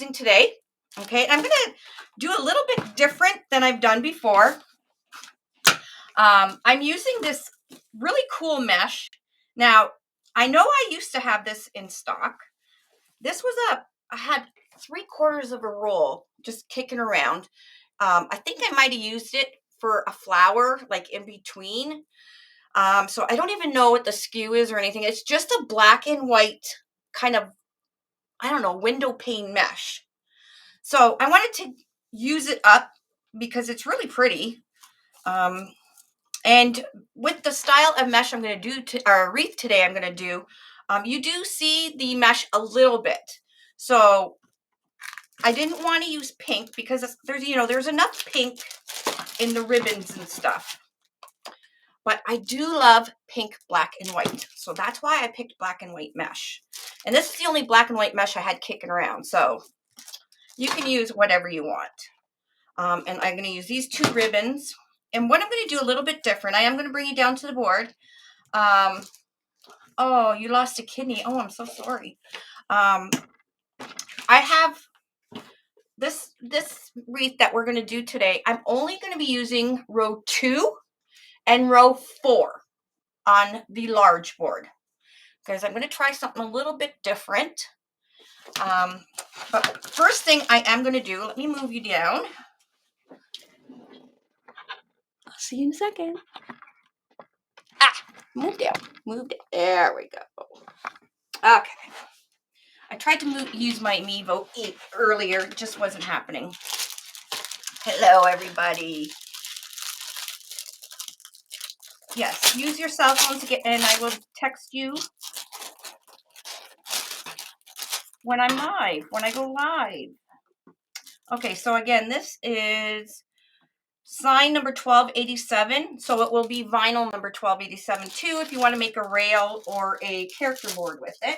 wreathing today. Okay, I'm going to do a little bit different than I've done before. I'm using this really cool mesh. Now, I know I used to have this in stock. This was I had 3/4 of a roll just kicking around. I think I might have used it for a flower, like in between. So I don't even know what the SKU is or anything. It's just a black and white kind of, I don't know, window pane mesh. So I wanted to use it up because it's really pretty. And with the style of mesh I'm going to do, our wreath today I'm going to do, you do see the mesh a little bit. So I didn't want to use pink because there's enough pink in the ribbons and stuff. But I do love pink, black, and white. So that's why I picked black and white mesh. And this is the only black and white mesh I had kicking around. So you can use whatever you want. And I'm going to use these 2 ribbons. And what I'm going to do a little bit different, I am going to bring you down to the board. Oh, you lost a kidney. Oh, I'm so sorry. I have this wreath that we're going to do today. I'm only going to be using row 2 and row 4 on the large board because I'm going to try something a little bit different. But first thing I am going to do, let me move you down. I'll see you in a second. Move down. There we go. Okay. I tried to use my Mevo earlier. It just wasn't happening. Hello, everybody. Yes, use your cell phone to get in. I will text you when I'm live, when I go live. Okay, so again, this is sign number 1287. So it will be vinyl number 1287 too if you want to make a rail or a character board with it.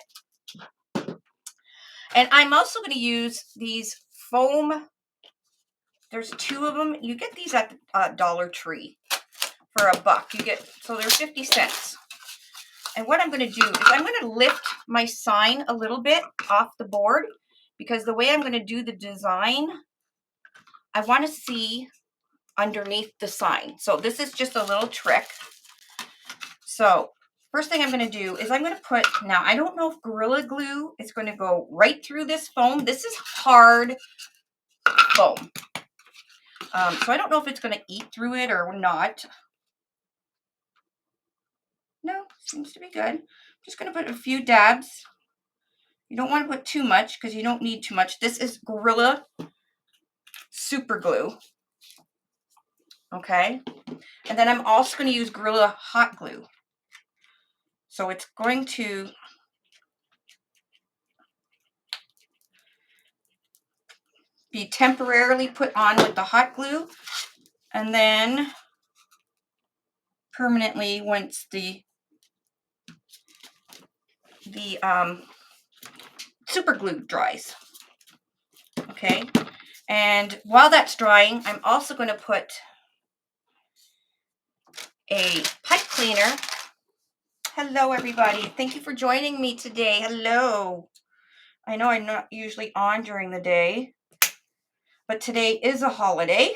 And I'm also going to use these foam. There's 2 of them. You get these at Dollar Tree for $1. So they're 50 cents. And what I'm going to do is I'm going to lift my sign a little bit off the board because the way I'm going to do the design, I want to see underneath the sign. So this is just a little trick. So first thing I'm going to do is I'm going to put, now I don't know if Gorilla Glue is going to go right through this foam. This is hard foam. So I don't know if it's going to eat through it or not. No, seems to be good. I'm just going to put a few dabs. You don't want to put too much because you don't need too much. This is Gorilla Super Glue. Okay. And then I'm also going to use Gorilla Hot Glue. So it's going to be temporarily put on with the hot glue and then permanently once the super glue dries. Okay, and while that's drying, I'm also going to put a pipe cleaner. Hello, everybody. Thank you for joining me today. Hello. I know I'm not usually on during the day, but today is a holiday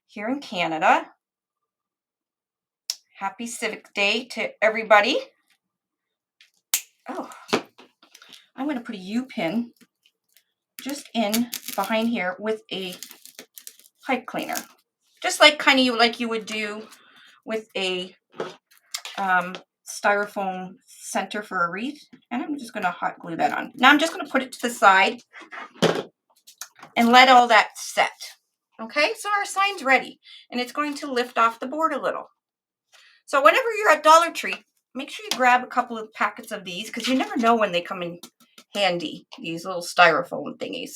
here in Canada. Happy Civic Day to everybody. Oh, I'm going to put a U-pin just in behind here with a pipe cleaner. Just like kind of like you would do with a styrofoam center for a wreath. And I'm just going to hot glue that on. Now I'm just going to put it to the side and let all that set. Okay, so our sign's ready. And it's going to lift off the board a little. So whenever you're at Dollar Tree, make sure you grab a couple of packets of these because you never know when they come in handy, these little styrofoam thingies.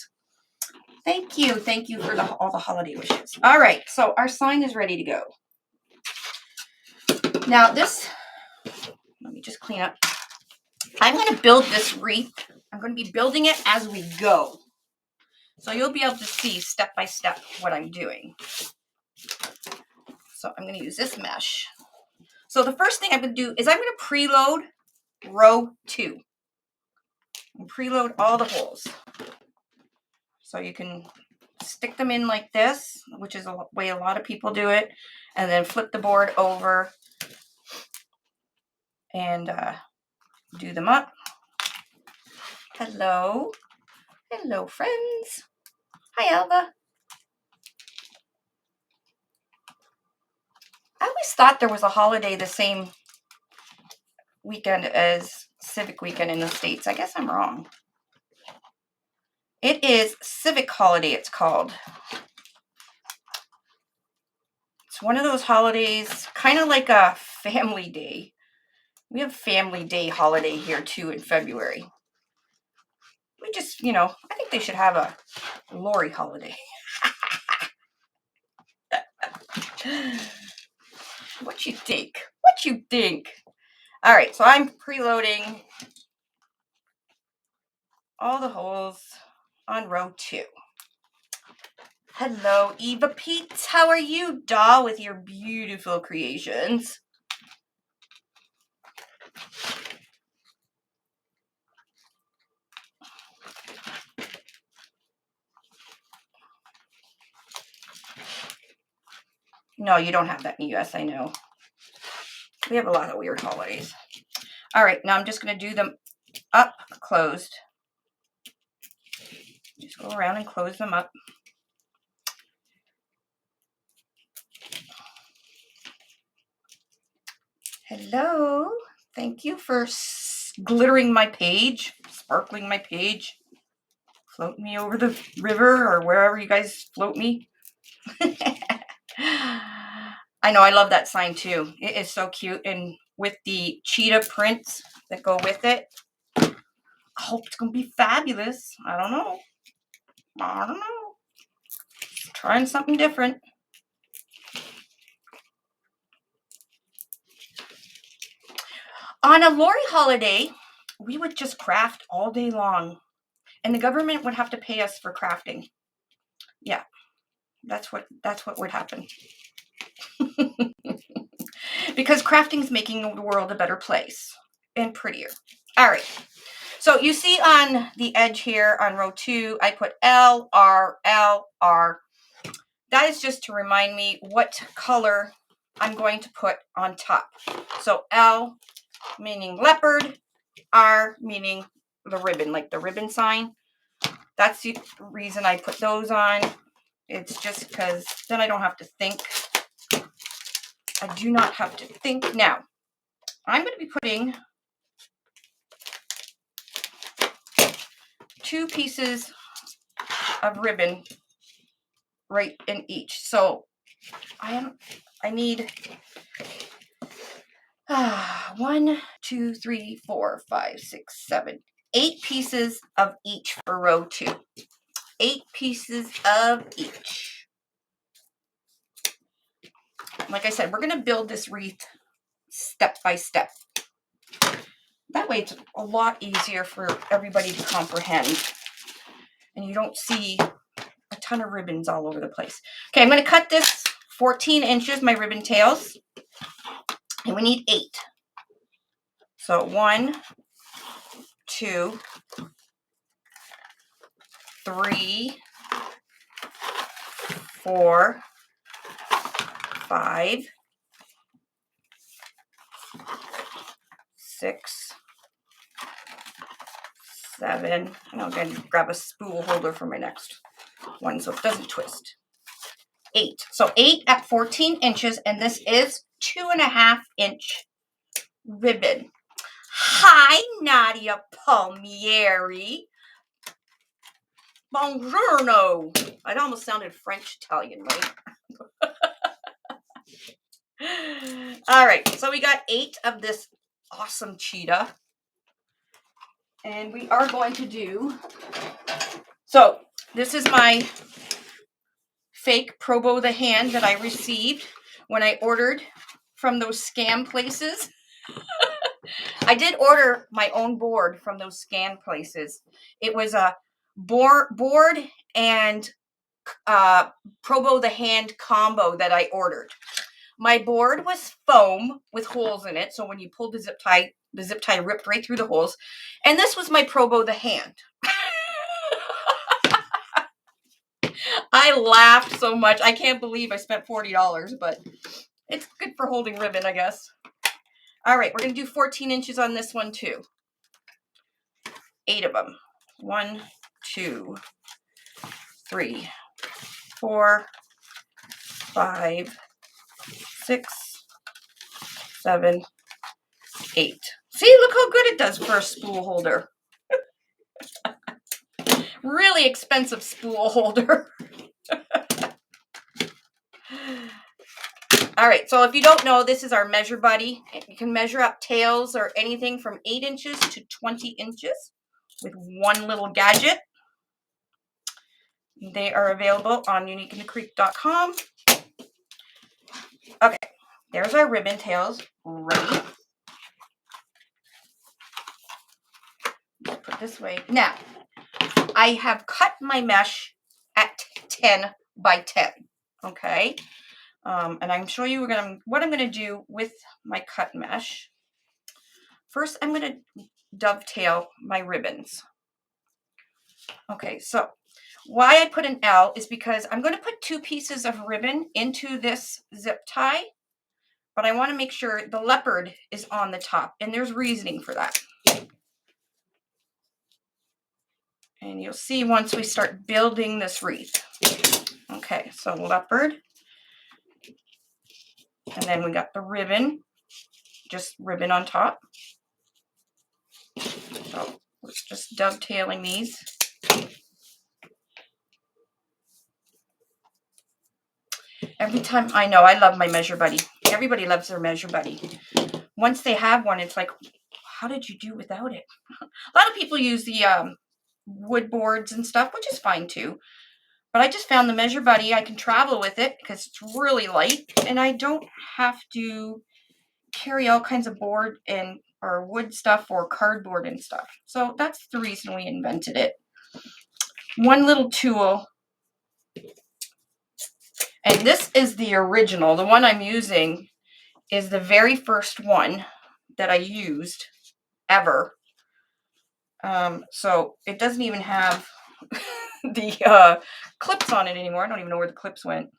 Thank you for all the holiday wishes. All right, so our sign is ready to go. Now this, let me just clean up. I'm going to build this wreath. I'm going to be building it as we go. So you'll be able to see step by step what I'm doing. So I'm going to use this mesh. So the first thing I'm going to do is I'm going to preload row 2. And preload all the holes. So you can stick them in like this, which is the way a lot of people do it, and then flip the board over and do them up. Hello. Hello, friends. Hi, Alva. I always thought there was a holiday the same weekend as Civic Weekend in the States. I guess I'm wrong. It is Civic Holiday, it's called. It's one of those holidays, kind of like a Family Day. We have Family Day holiday here too in February. We just, I think they should have a Lori holiday. What you think? What you think? All right, so I'm preloading all the holes on row 2. Hello, Eva Pete. How are you, doll, with your beautiful creations? No, you don't have that in the US, I know. We have a lot of weird holidays. All right, now I'm just going to do them up closed. Just go around and close them up. Hello. Thank you for glittering my page, sparkling my page, floating me over the river or wherever you guys float me. I know, I love that sign too. It is so cute, and with the cheetah prints that go with it. I hope it's going to be fabulous. I don't know. Trying something different. On a Lori holiday, we would just craft all day long, and the government would have to pay us for crafting. Yeah, that's what would happen. Because crafting is making the world a better place and prettier. All right. So you see on the edge here on row 2, I put L, R, L, R. That is just to remind me what color I'm going to put on top. So L meaning leopard, R meaning the ribbon, like the ribbon sign. That's the reason I put those on. It's just because then I don't have to think. I do not have to think. Now, I'm going to be putting 2 pieces of ribbon right in each. So I need 1, 2, 3, 4, 5, 6, 7, 8 pieces of each for row 2. 8 pieces of each. Like I said, we're going to build this wreath step by step. That way it's a lot easier for everybody to comprehend. And you don't see a ton of ribbons all over the place. Okay, I'm going to cut this 14 inches, my ribbon tails. And we need 8. So 1, 2, 3, 4, 5, 6, 7. And I'm going to grab a spool holder for my next one so it doesn't twist. 8. So 8 at 14 inches, and this is 2.5 inch ribbon. Hi, Nadia Palmieri. Buongiorno. It almost sounded French Italian, right? All right, so we got 8 of this awesome cheetah. And we are going to do, so this is my fake Probo the hand that I received when I ordered from those scam places. I did order my own board from those scam places. It was a board and Probo the hand combo that I ordered. My board was foam with holes in it, so when you pulled the zip tie ripped right through the holes. And this was my Probo the hand. I laughed so much. I can't believe I spent $40, but it's good for holding ribbon, I guess. All right, we're going to do 14 inches on this one too. 8 of them. 1, 2, 3, 4, 5, 6, 7, 8. See, look how good it does for a spool holder. Really expensive spool holder. All right, so if you don't know, this is our Measure Buddy. You can measure up tails or anything from 8 inches to 20 inches with one little gadget. They are available on uniqueinthecreek.com. Okay, there's our ribbon tails ready. Put this way. Now, I have cut my mesh at 10 by 10. Okay, and I'm showing you what I'm going to do with my cut mesh. First, I'm going to dovetail my ribbons. Okay, so why I put an L is because I'm going to put 2 pieces of ribbon into this zip tie, but I want to make sure the leopard is on the top, and there's reasoning for that. And you'll see once we start building this wreath. Okay, so leopard. And then we got the ribbon, just ribbon on top. So we're just dovetailing these. Every time, I know, I love my Measure Buddy. Everybody loves their Measure Buddy. Once they have one, it's like, how did you do without it? A lot of people use the wood boards and stuff, which is fine too. But I just found the Measure Buddy. I can travel with it because it's really light, and I don't have to carry all kinds of board and or wood stuff or cardboard and stuff. So that's the reason we invented it. One little tool, and this is the original. The one I'm using is the very first one that I used ever. So it doesn't even have the clips on it anymore. I don't even know where the clips went.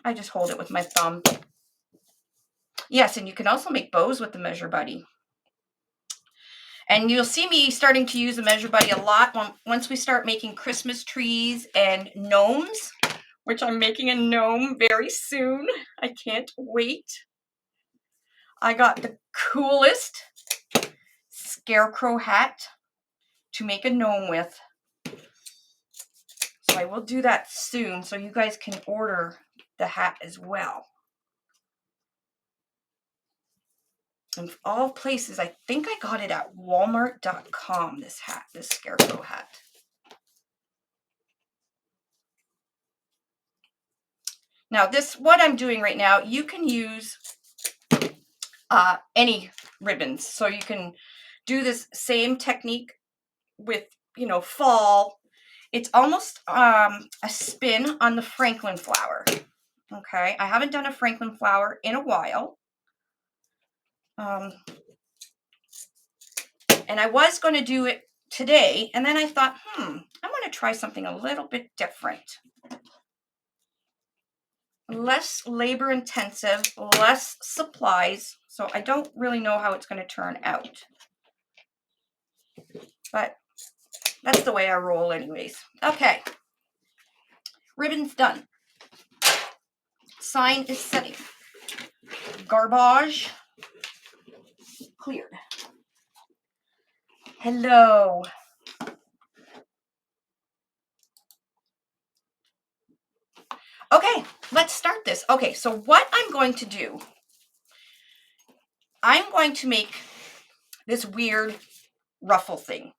I just hold it with my thumb. Yes, and you can also make bows with the Measure Buddy. And you'll see me starting to use the Measure Buddy a lot once we start making Christmas trees and gnomes, which I'm making a gnome very soon. I can't wait. I got the coolest scarecrow hat to make a gnome with. So I will do that soon so you guys can order the hat as well. In all places, I think I got it at walmart.com, this hat, this scarecrow hat. Now this, what I'm doing right now, you can use any ribbons. So you can do this same technique with, you know, fall. It's almost a spin on the Franklin flower. Okay, I haven't done a Franklin flower in a while. And I was going to do it today, and then I thought, I want to try something a little bit different. Less labor intensive, less supplies, so I don't really know how it's going to turn out. But that's the way I roll anyways. Okay. Ribbon's done. Sign is setting. Garbage cleared. Hello. Okay, let's start this. Okay, so what I'm going to do, I'm going to make this weird ruffle thing.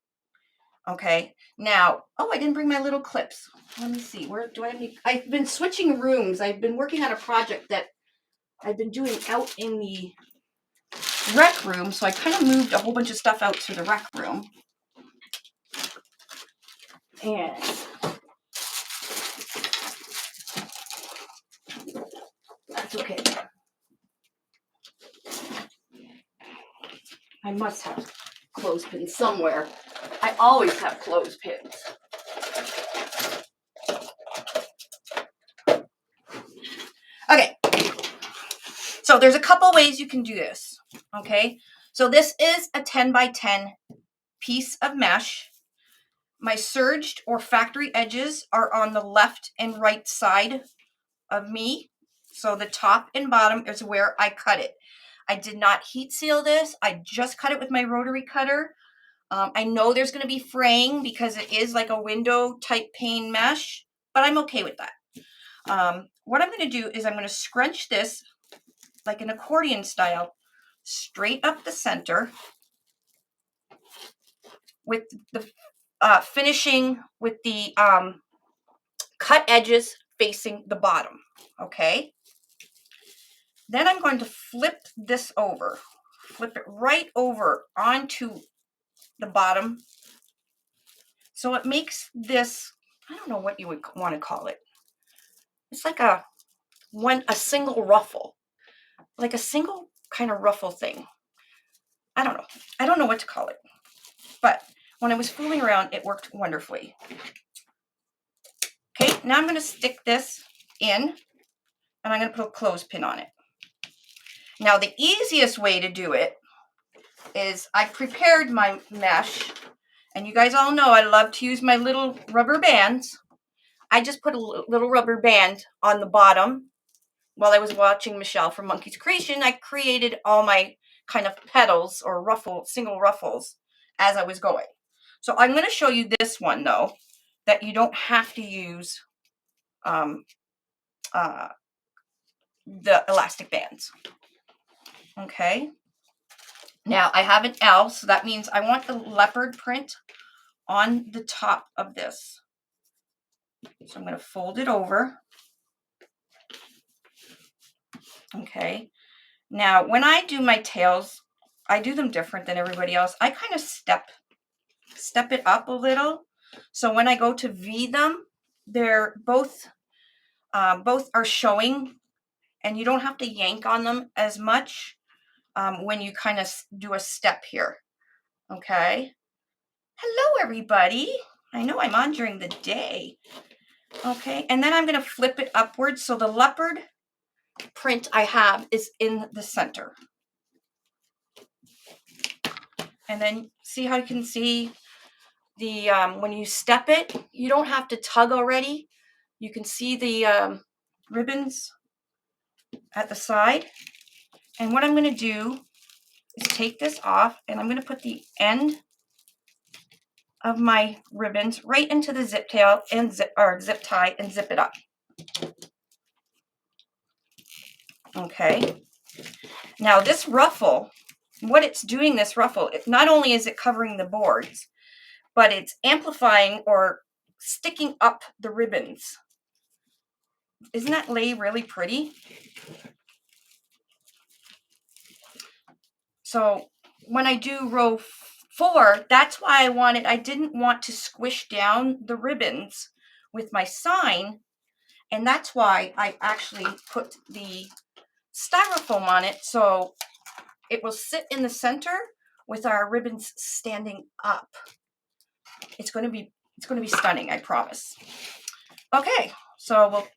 Okay, now, oh, I didn't bring my little clips. Let me see, where do I have any? I've been switching rooms. I've been working on a project that I've been doing out in the rec room, so I kind of moved a whole bunch of stuff out to the rec room. And that's okay. I must have clothespins somewhere. I always have clothespins. So there's a couple ways you can do this. Okay. So this is a 10 by 10 piece of mesh. My serged or factory edges are on the left and right side of me. So the top and bottom is where I cut it. I did not heat seal this. I just cut it with my rotary cutter. I know there's going to be fraying because it is like a window type pane mesh, but I'm okay with that. What I'm going to do is I'm going to scrunch this like an accordion style straight up the center with the finishing with the cut edges facing the bottom. Okay. Then I'm going to flip this over, flip it right over onto the bottom. So it makes this, I don't know what you would want to call it. It's like a single ruffle, like a single kind of ruffle thing. I don't know. I don't know what to call it. But when I was fooling around, it worked wonderfully. Okay, now I'm going to stick this in, and I'm going to put a clothespin on it. Now, the easiest way to do it is I prepared my mesh, and you guys all know I love to use my little rubber bands. I just put a little rubber band on the bottom. While I was watching Michelle from Monkey's Creation, I created all my kind of petals or single ruffles as I was going. So I'm going to show you this one, though, that you don't have to use the elastic bands. Okay. Now I have an L, so that means I want the leopard print on the top of this. So I'm going to fold it over. Okay. Now, when I do my tails, I do them different than everybody else. I kind of step it up a little. So when I go to V them, they're both are showing, and you don't have to yank on them as much when you kind of do a step here. Okay. Hello, everybody. I know I'm on during the day. Okay. And then I'm going to flip it upwards. So the leopard print I have is in the center. And then see how you can see the, when you step it, you don't have to tug already. You can see the ribbons at the side. And what I'm going to do is take this off, and I'm going to put the end of my ribbons right into the zip tail and zip tie and zip it up. Okay. Now this ruffle, what it's doing, this ruffle, not only is it covering the boards, but it's amplifying or sticking up the ribbons. Isn't that lay really pretty? So when I do row 4, that's why I didn't want to squish down the ribbons with my sign. And that's why I actually put the styrofoam on it, so it will sit in the center with our ribbons standing up. It's going to be stunning, I promise. Okay, so we'll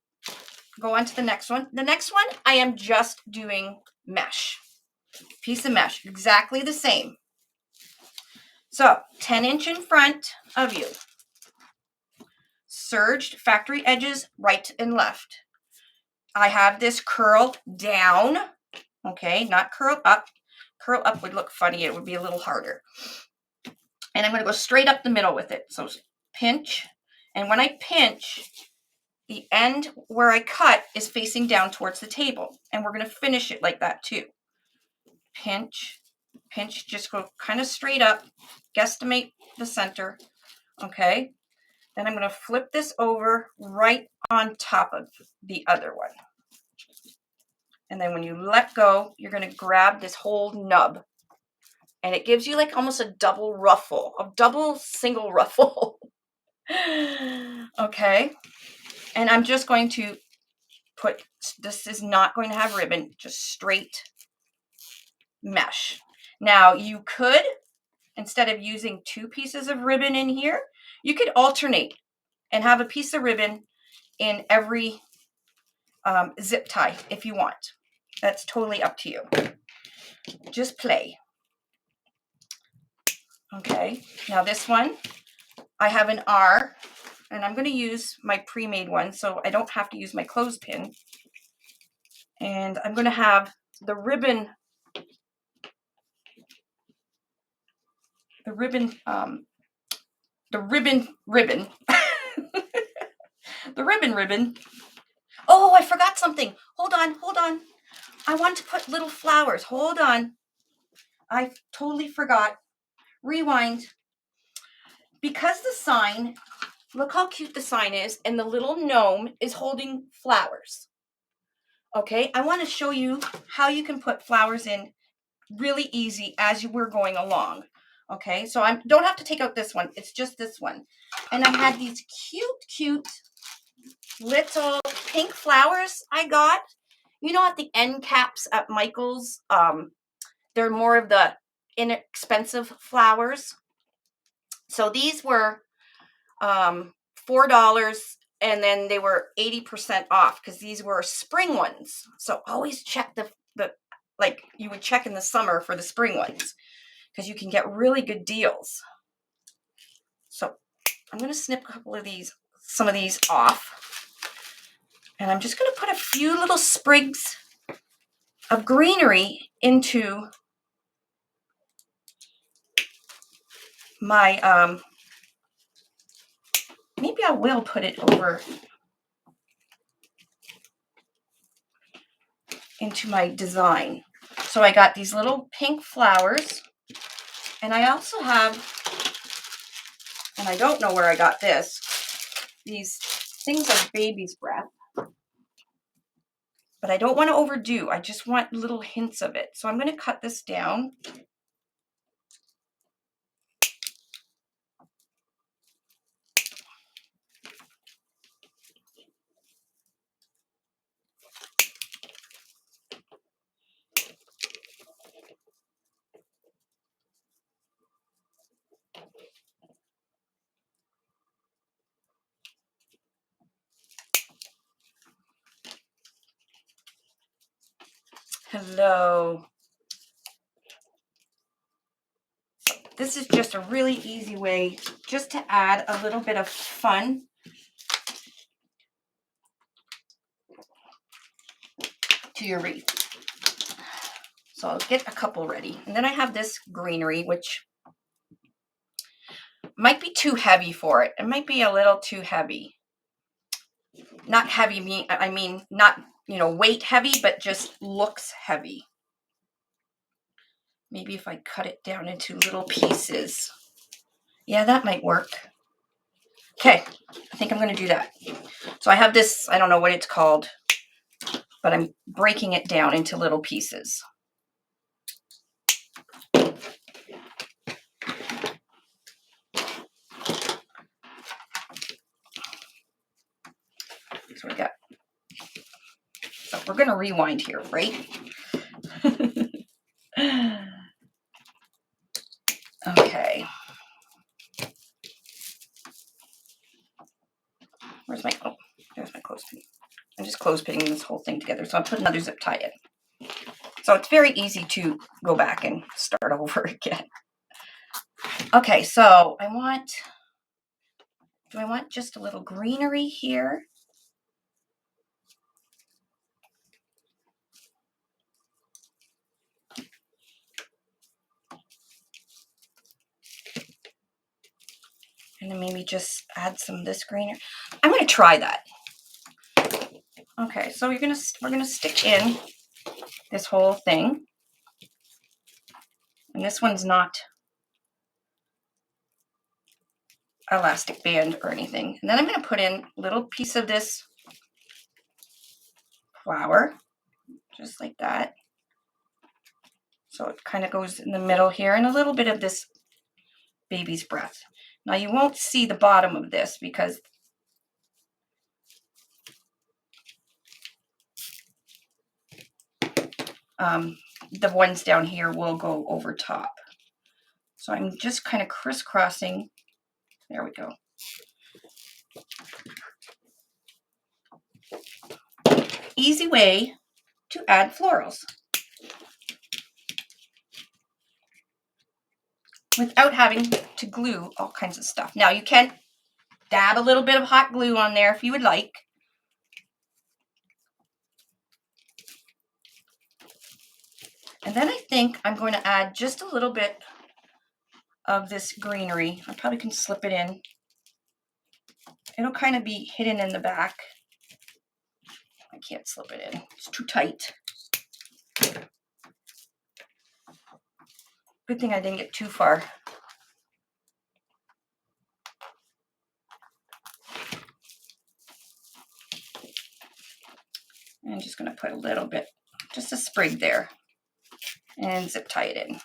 go on to the next one. The next one, I am just doing mesh. Piece of mesh, exactly the same. So 10-inch in front of you. Serged factory edges right and left. I have this curl down, okay, not curl up. Curl up would look funny. It would be a little harder. And I'm going to go straight up the middle with it. So pinch. And when I pinch, the end where I cut is facing down towards the table. And we're going to finish it like that too. Pinch, pinch, just go kind of straight up, guesstimate the center. Okay. Then I'm going to flip this over right on top of the other one. And then when you let go, you're going to grab this whole nub. And it gives you like almost a double ruffle, a double single ruffle. Okay. And I'm just going to put, this is not going to have ribbon, just straight mesh. Now you could, instead of using 2 pieces of ribbon in here, you could alternate and have a piece of ribbon in every zip tie if you want. That's totally up to you. Just play. Okay, now this one, I have an R, and I'm going to use my pre-made one so I don't have to use my clothespin. And I'm going to have the ribbon, the ribbon, the ribbon. Oh, I forgot something. Hold on. I want to put little flowers. Hold on. I totally forgot. Rewind. Because the sign, look how cute the sign is, and the little gnome is holding flowers. Okay, I want to show you how you can put flowers in really easy as you were going along. Okay, so I don't have to take out this one. It's just this one. And I had these cute little pink flowers I got. You know, at the end caps at Michael's, they're more of the inexpensive flowers. So these were $4, and then they were 80% off because these were spring ones. So always check the like you would check in the summer for the spring ones because you can get really good deals. So I'm going to snip a couple of these, some of these off. And I'm just going to put a few little sprigs of greenery into my, maybe I will put it over into my design. So I got these little pink flowers, and I also have, and I don't know where I got this, these things of baby's breath, but I don't want to overdo. I just want little hints of it. So I'm going to cut this down. Hello. This is just a really easy way just to add a little bit of fun to your wreath. So I'll get a couple ready. And then I have this greenery, which might be too heavy for it. It might be a little too heavy. Not heavy, I mean, not, you know, weight heavy, but just looks heavy. Maybe if I cut it down into little pieces. Yeah, that might work. Okay, I think I'm going to do that. So I have this, I don't know what it's called, but I'm breaking it down into little pieces. So we got, so we're going to rewind here, right? Okay. Where's my, oh, there's my clothespin. I'm just clothespinning this whole thing together. So I'll put another zip tie in. So it's very easy to go back and start over again. Okay, so I want, do I want just a little greenery here? And then maybe just add some of this greenery. I'm going to try that. Okay, so we're going to stick in this whole thing. And this one's not elastic band or anything. And then I'm going to put in a little piece of this flower, just like that. So it kind of goes in the middle here, and a little bit of this baby's breath. Now you won't see the bottom of this because the ones down here will go over top. So I'm just kind of crisscrossing. There we go. Easy way to add florals without having to glue all kinds of stuff. Now you can dab a little bit of hot glue on there if you would like. And then I think I'm going to add just a little bit of this greenery. I probably can slip it in. It'll kind of be hidden in the back. I can't slip it in. It's too tight. Good thing I didn't get too far. I'm just going to put a little bit, just a sprig there, and zip tie it in.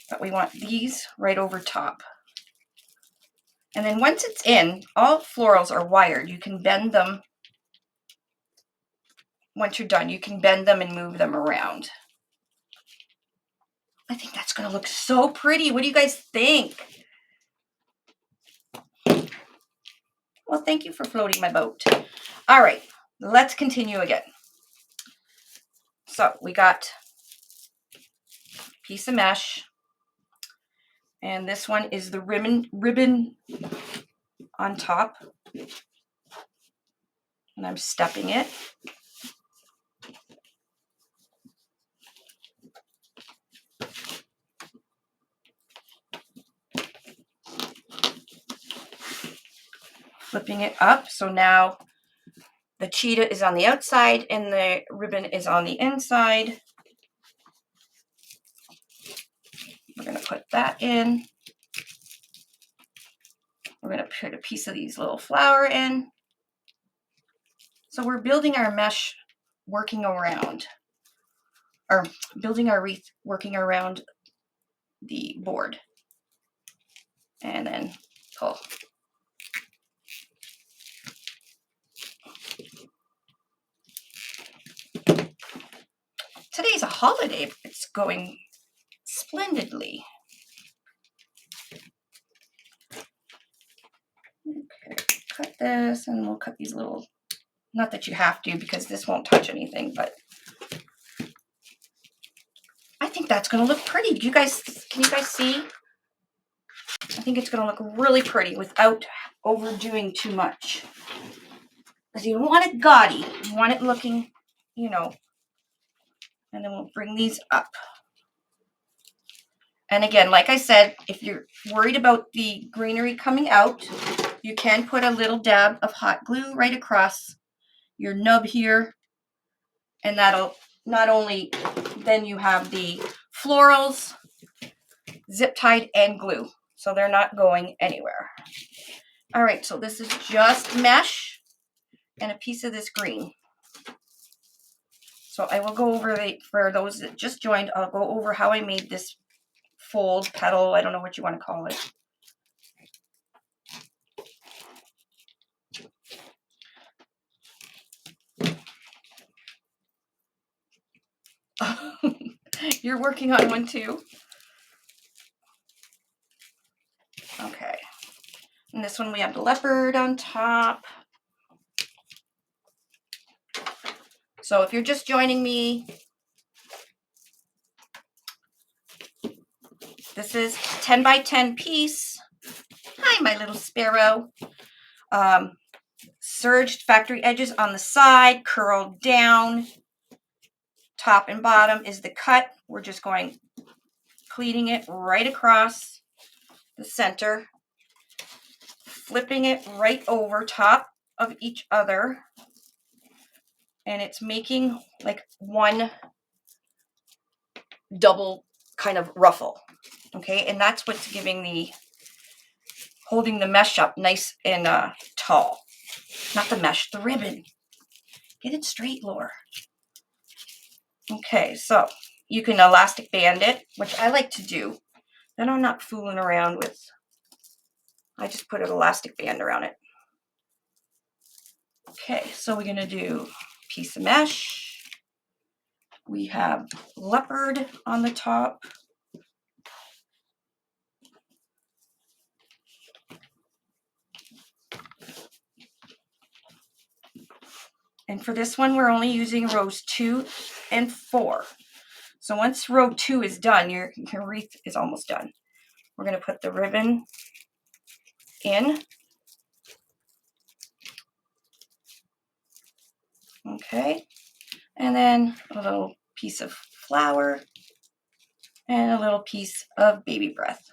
But we want these right over top. And then once it's in, all florals are wired. You can bend them. Once you're done, you can bend them and move them around. I think that's going to look so pretty. What do you guys think? Well, thank you for floating my boat. All right, let's continue again. So we got a piece of mesh. And this one is the ribbon on top. And I'm stepping it. Flipping it up. So now the cheetah is on the outside and the ribbon is on the inside. We're going to put that in. We're going to put a piece of these little flower in. So we're building our mesh working around, or building our wreath working around the board. And then pull. Today's a holiday. It's going splendidly. Okay, cut this, and we'll cut these little, not that you have to because this won't touch anything, but I think that's going to look pretty. Can you guys see? I think it's going to look really pretty without overdoing too much. Because you don't want it gaudy. You want it looking, you know. And then we'll bring these up. And again, like I said, if you're worried about the greenery coming out, you can put a little dab of hot glue right across your nub here. And that'll not only, then you have the florals zip tied and glue. So they're not going anywhere. All right, so this is just mesh and a piece of this green. So I will go over, for those that just joined, I'll go over how I made this fold, petal, I don't know what you want to call it. You're working on one too? Okay. And this one we have the leopard on top. So if you're just joining me, this is 10 by 10 piece. Hi, my little sparrow. Serged factory edges on the side, curled down. Top and bottom is the cut. We're just going, pleating it right across the center, flipping it right over top of each other. And it's making like one double kind of ruffle. Okay, and that's what's giving the, holding the mesh up nice and tall. Not the mesh, the ribbon. Get it straight, Laura. Okay, so you can elastic band it, which I like to do. Then I'm not fooling around with, I just put an elastic band around it. Okay, so we're going to do a piece of mesh. We have leopard on the top. And for this one, we're only using rows 2 and 4. So once row 2 is done, your wreath is almost done. We're going to put the ribbon in. Okay. And then a little piece of flower and a little piece of baby breath.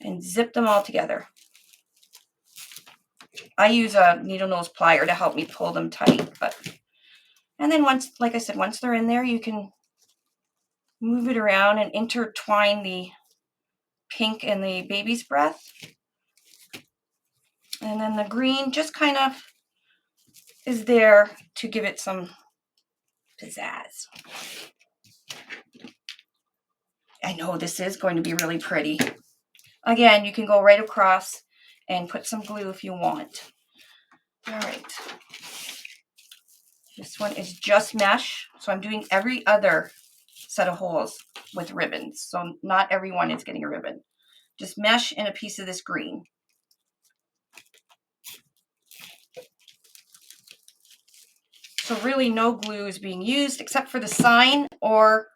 And zip them all together. I use a needle nose plier to help me pull them tight, and then once, like I said, once they're in there, you can move it around and intertwine the pink and the baby's breath. And then the green just kind of is there to give it some pizzazz. I know this is going to be really pretty. Again, you can go right across and put some glue if you want. All right. This one is just mesh. So I'm doing every other set of holes with ribbons. So not everyone is getting a ribbon. Just mesh and a piece of this green. So really no glue is being used except for the sign, or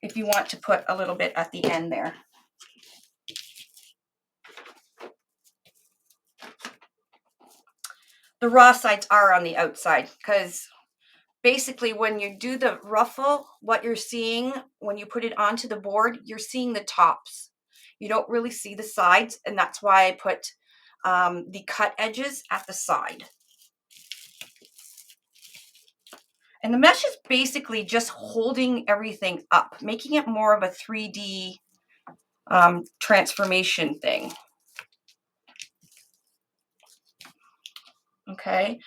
if you want to put a little bit at the end there. The raw sides are on the outside because basically when you do the ruffle, what you're seeing when you put it onto the board, you're seeing the tops. You don't really see the sides, and that's why I put the cut edges at the side. And the mesh is basically just holding everything up, making it more of a 3D transformation thing. Okay,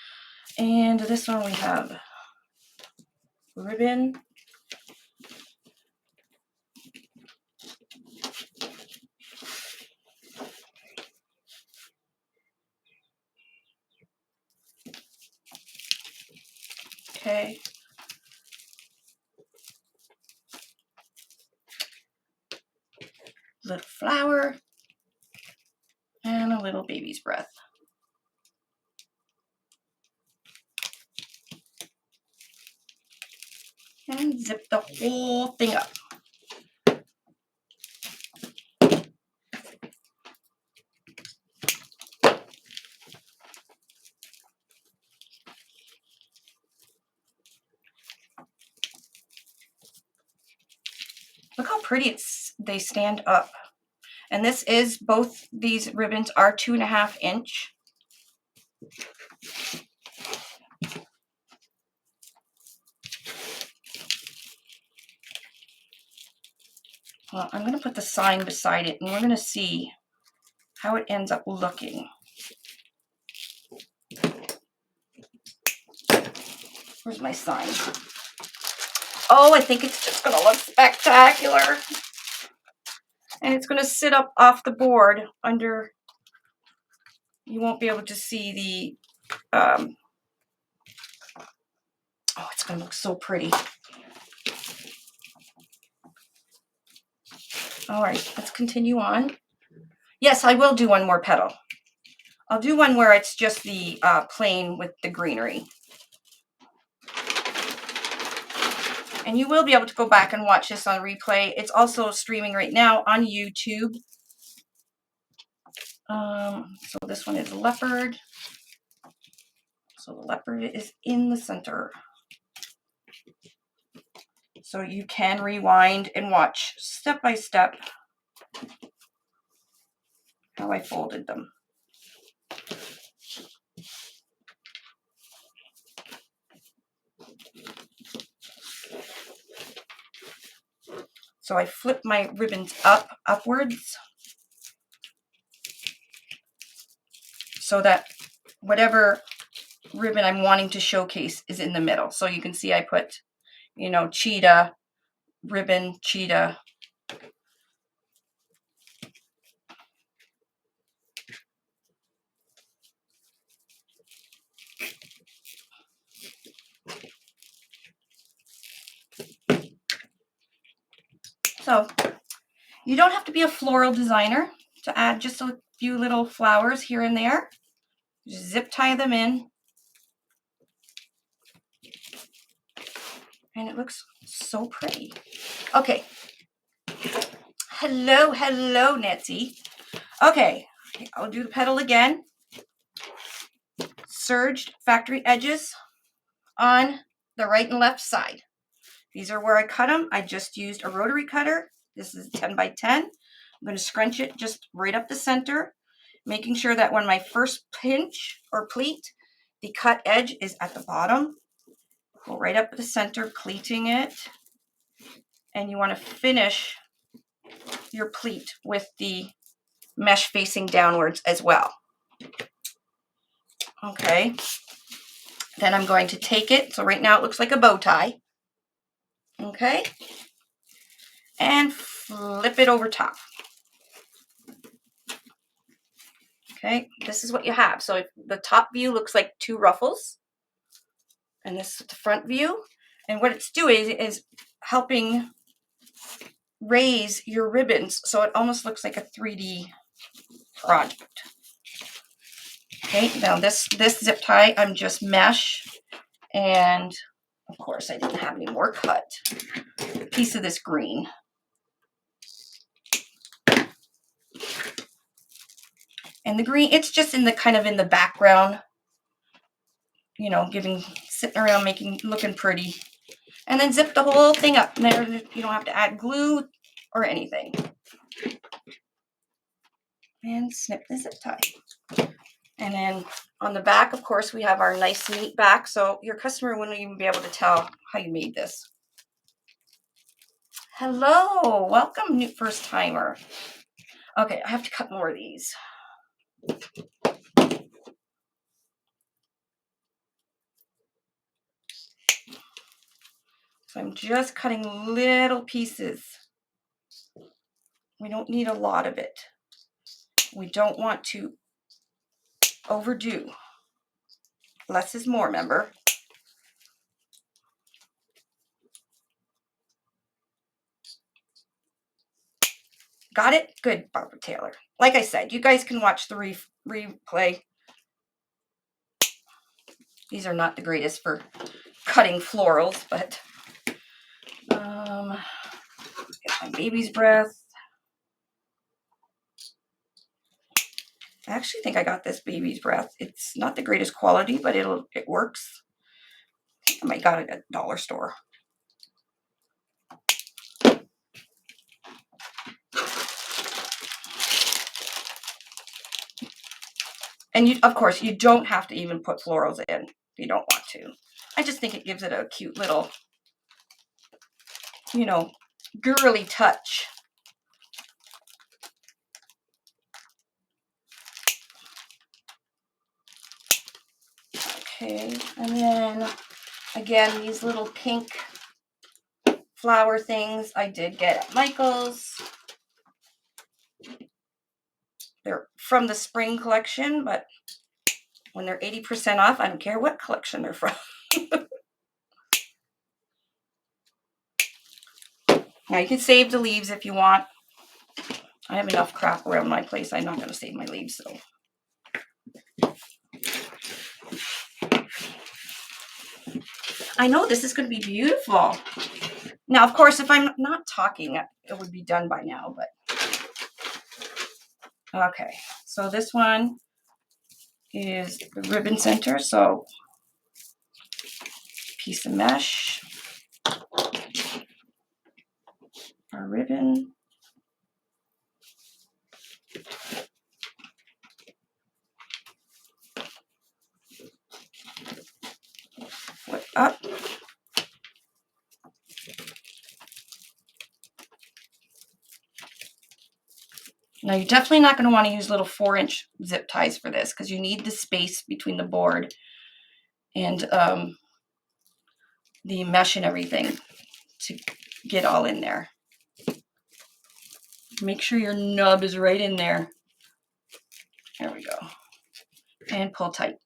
and this one we have ribbon. Okay. Little flower and a little baby's breath. And zip the whole thing up. Look how pretty they stand up. And this is, both these ribbons are 2.5 inch. Well, I'm going to put the sign beside it and we're going to see how it ends up looking. Where's my sign? Oh, I think it's just going to look spectacular. And it's going to sit up off the board under, you won't be able to see the, oh, it's going to look so pretty. All right, let's continue on. Yes, I will do one more petal. I'll do one where it's just the plain with the greenery. And you will be able to go back and watch this on replay. It's also streaming right now on YouTube. So this one is leopard. So the leopard is in the center. So you can rewind and watch step by step how I folded them. So I flip my ribbons upwards, so that whatever ribbon I'm wanting to showcase is in the middle. So you can see I put, you know, cheetah, ribbon, cheetah. So you don't have to be a floral designer to add just a few little flowers here and there. Just zip tie them in And it looks so pretty. Okay. Hello, hello, Nancy. Okay, I'll do the petal again. Serged factory edges on the right and left side. These are where I cut them. I just used a rotary cutter. This is 10 by 10. I'm going to scrunch it just right up the center, making sure that when my first pinch or pleat, the cut edge is at the bottom. Go right up the center, pleating it. And you want to finish your pleat with the mesh facing downwards as well. Okay. Then I'm going to take it. So right now it looks like a bow tie. Okay. And flip it over top. Okay, this is what you have. So the top view looks like two ruffles. And this is the front view. And what it's doing is helping raise your ribbons so it almost looks like a 3D project. Okay, now this zip tie, I'm just mesh. And of course I didn't have any more cut. A piece of this green. And the green, it's just in the kind of in the background, you know, sitting around looking pretty. And then zip the whole thing up. There, you don't have to add glue or anything. And snip the zip tie. And then on the back, of course, we have our nice neat back. So your customer wouldn't even be able to tell how you made this. Hello, welcome, new first timer. Okay, I have to cut more of these. So I'm just cutting little pieces. We don't need a lot of it. We don't want to overdo. Less is more, remember? Got it? Good, Barbara Taylor. Like I said, you guys can watch the replay. These are not the greatest for cutting florals, but get my baby's breath. I actually think I got this baby's breath. It's not the greatest quality, but it works. I might got it at the dollar store. And you, of course, you don't have to even put florals in if you don't want to. I just think it gives it a cute little, you know, girly touch. Okay, and then again, these little pink flower things I did get at Michael's. They're from the spring collection, but when they're 80% off, I don't care what collection they're from. Now you can save the leaves if you want. I have enough crap around my place. I'm not going to save my leaves, so. I know this is going to be beautiful. Now, of course, if I'm not talking, it would be done by now, but. Okay, so this one is the ribbon center. So piece of mesh, our ribbon. Flip up. Now you're definitely not going to want to use little 4-inch zip ties for this because you need the space between the board and the mesh and everything to get all in there. Make sure your nub is right in there. There we go. And pull tight.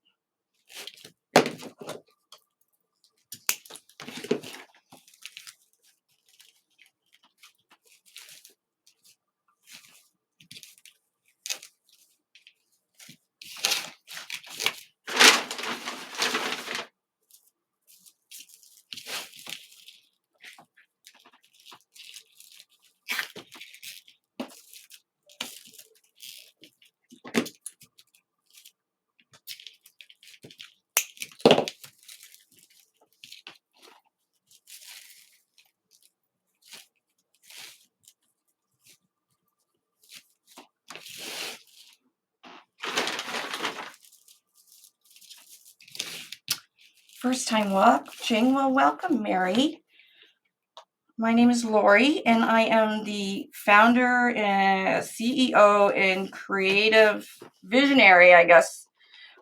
First time watching, well, welcome, Mary. My name is Lori, and I am the founder and CEO and creative visionary, I guess,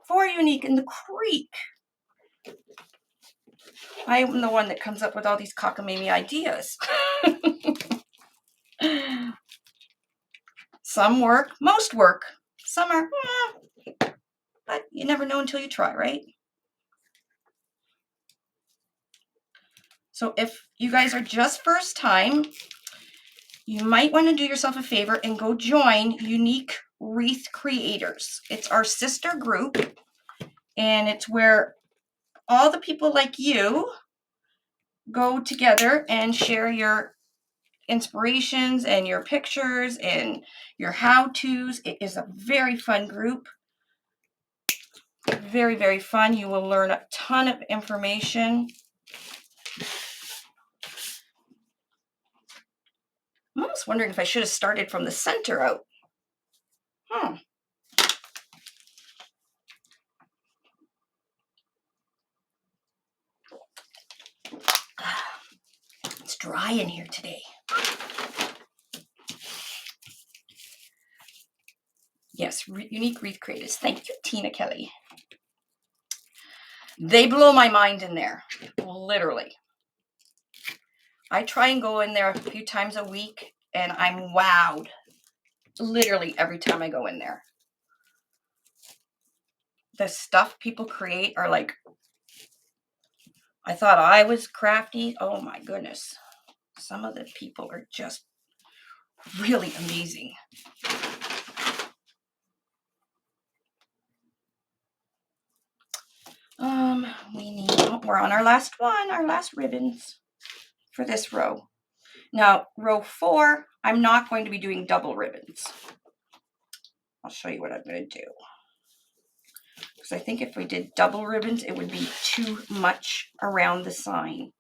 for Unique in the Creek. I am the one that comes up with all these cockamamie ideas. Some work, most work. Some are, but you never know until you try, right? So if you guys are just first time, you might want to do yourself a favor and go join Unique Wreath Creators. It's our sister group, and it's where all the people like you go together and share your inspirations and your pictures and your how-tos. It is a very fun group. Very, very fun. You will learn a ton of information. I'm almost wondering if I should have started from the center out. It's dry in here today. Yes, Unique Wreath Creators. Thank you, Tina Kelly. They blow my mind in there, literally. I try and go in there a few times a week, and I'm wowed, literally every time I go in there. The stuff people create are like, I thought I was crafty. Oh my goodness. Some of the people are just really amazing. We're on our last one, our last ribbons for this row. Now, row 4, I'm not going to be doing double ribbons. I'll show you what I'm going to do. Because I think if we did double ribbons, it would be too much around the sign.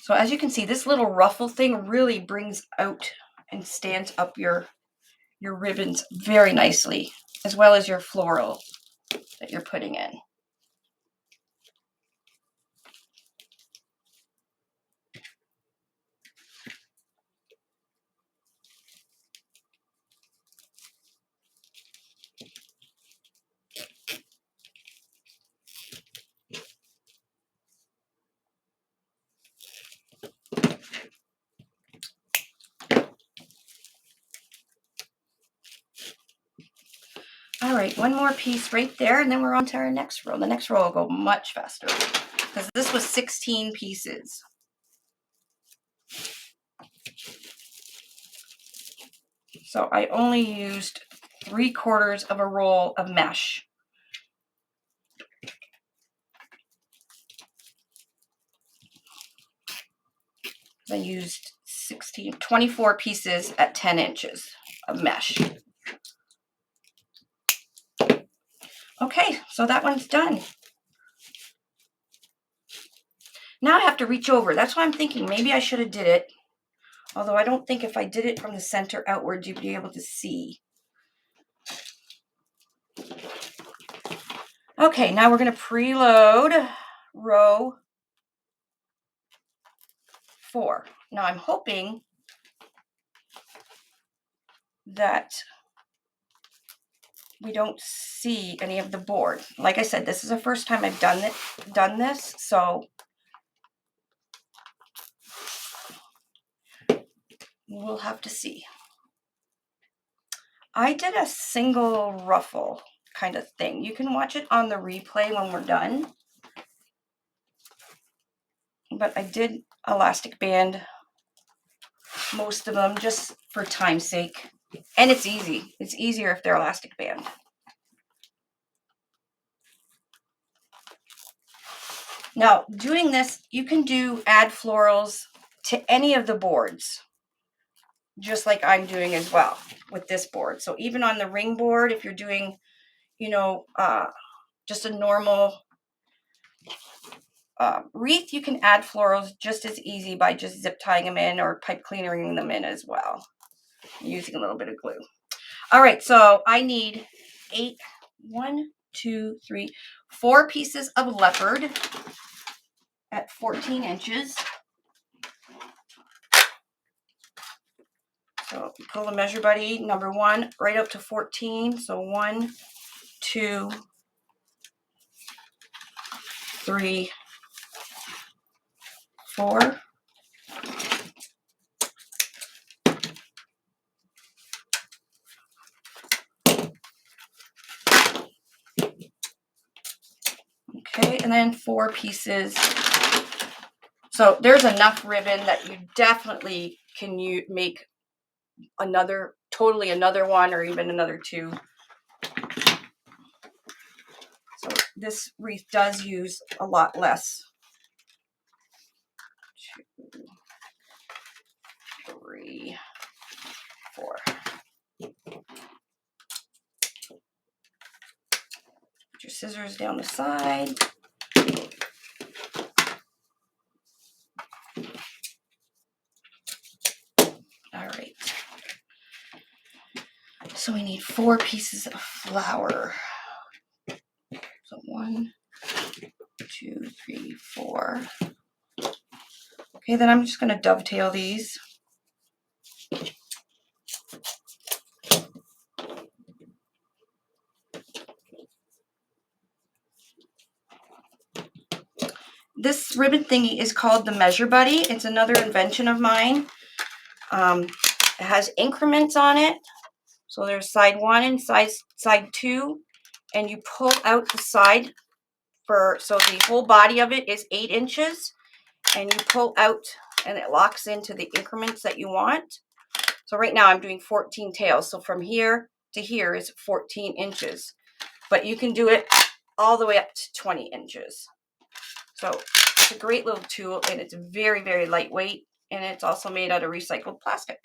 So as you can see, this little ruffle thing really brings out and stands up your ribbons very nicely, as well as your floral that you're putting in. All right, one more piece right there, and then we're on to our next row. The next row will go much faster because this was 16 pieces. So I only used 3/4 of a roll of mesh. I used 24 pieces at 10 inches of mesh. Okay, so that one's done. Now I have to reach over. That's why I'm thinking maybe I should have did it. Although I don't think if I did it from the center outward, you'd be able to see. Okay, now we're going to preload row 4. Now I'm hoping that we don't see any of the board. Like I said, this is the first time I've done this, so we'll have to see. I did a single ruffle kind of thing. You can watch it on the replay when we're done. But I did elastic band most of them just for time's sake. And it's easy. It's easier if they're elastic band. Now, doing this, you can add florals to any of the boards, just like I'm doing as well with this board. So even on the ring board, if you're doing, just a normal wreath, you can add florals just as easy by just zip tying them in or pipe cleaning them in as well, using a little bit of glue. All right, so I need 4 pieces of leopard at 14 inches. So pull the measure buddy, number 1, right up to 14. So 1, 2, 3, 4. Okay, and then 4 pieces. So there's enough ribbon that you definitely can make another one or even another 2. So this wreath does use a lot less. 2, 3, 4. Put your scissors down the side. All right. So we need 4 pieces of flour. So 1, 2, 3, 4. Okay, then I'm just going to dovetail these. This ribbon thingy is called the Measure Buddy. It's another invention of mine. It has increments on it. So there's side 1 and side 2, and you pull out the side so the whole body of it is 8 inches, and you pull out and it locks into the increments that you want. So right now I'm doing 14 tails. So from here to here is 14 inches, but you can do it all the way up to 20 inches. So it's a great little tool, and it's very, very lightweight, and it's also made out of recycled plastic.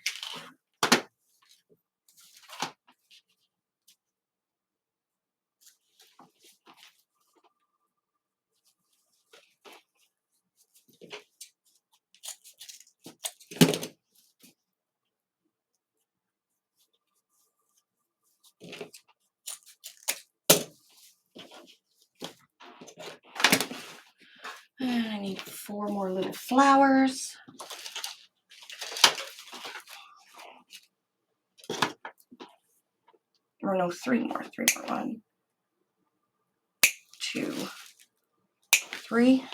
And I need 4 more little flowers. Or no, 3 more. 1, 2, 3.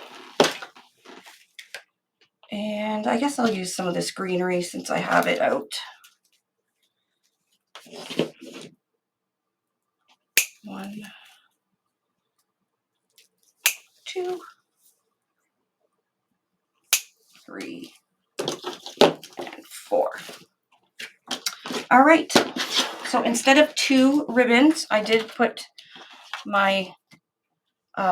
And I guess I'll use some of this greenery since I have it out. 1, 2, 3, and 4. All right. So instead of 2 ribbons, I did put my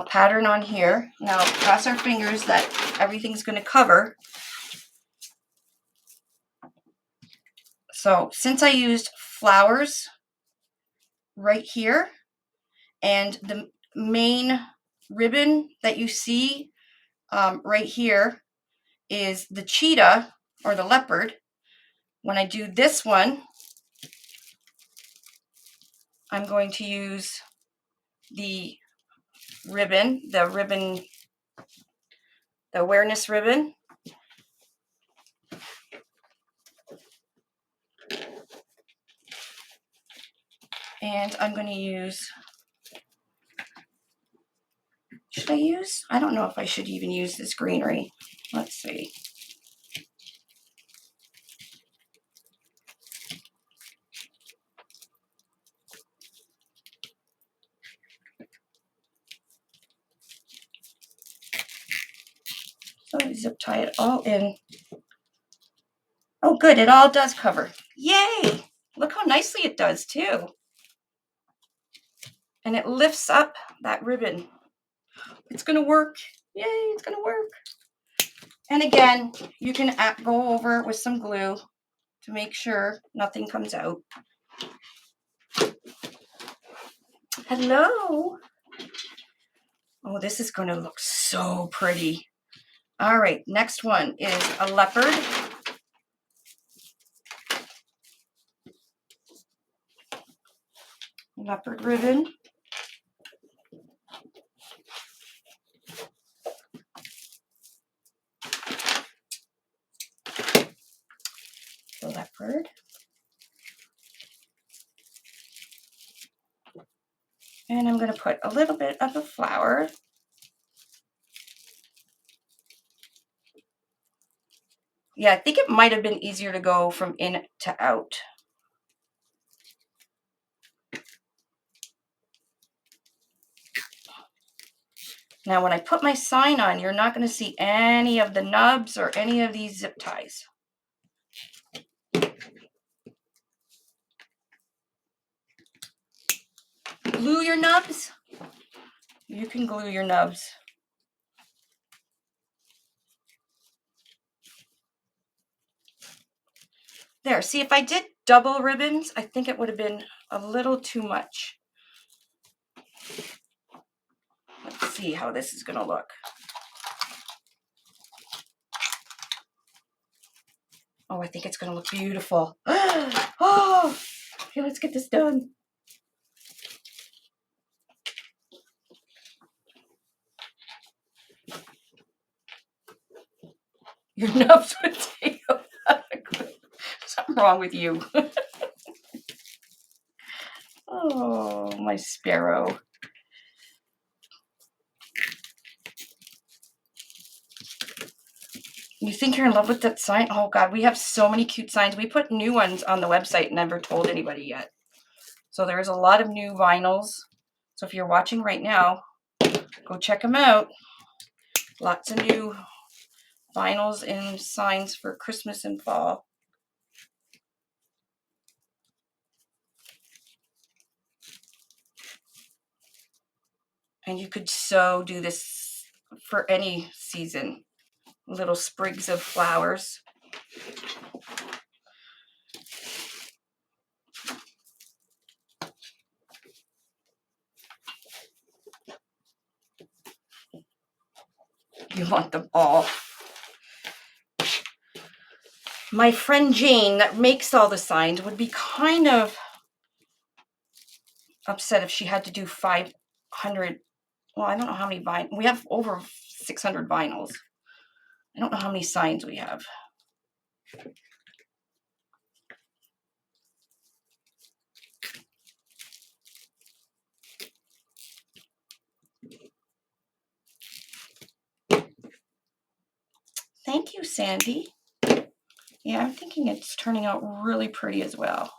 pattern on here. Now cross our fingers that everything's going to cover. So since I used flowers right here, and the main ribbon that you see right here is the cheetah or the leopard, when I do this one, I'm going to use the ribbon, the awareness ribbon. And I'm going to use, I don't know if I should even use this greenery. Let's see. So I zip tie it all in. Oh, good. It all does cover. Yay! Look how nicely it does, too. And it lifts up that ribbon. It's going to work. Yay, it's going to work. And again, you can go over it with some glue to make sure nothing comes out. Hello. Oh, this is going to look so pretty. All right, next one is a leopard. leopard ribbon. Leopard. And I'm going to put a little bit of a flower. Yeah, I think it might have been easier to go from in to out. Now, when I put my sign on, you're not going to see any of the nubs or any of these zip ties. Glue your nubs. You can glue your nubs. There, see, if I did double ribbons, I think it would have been a little too much. Let's see how this is going to look. Oh, I think it's going to look beautiful. Oh, okay, let's get this done. Your nubs would take a lot of glue. Something wrong with you. Oh, my sparrow. You think you're in love with that sign? Oh, God, we have so many cute signs. We put new ones on the website, never told anybody yet. So there's a lot of new vinyls. So if you're watching right now, go check them out. Lots of new vinyls and signs for Christmas and fall. And you could so do this for any season. Little sprigs of flowers. You want them all. My friend Jane that makes all the signs would be kind of upset if she had to do 500. Well, I don't know how many vinyls. We have over 600 vinyls. I don't know how many signs we have. Thank you, Sandy. Yeah, I'm thinking it's turning out really pretty as well.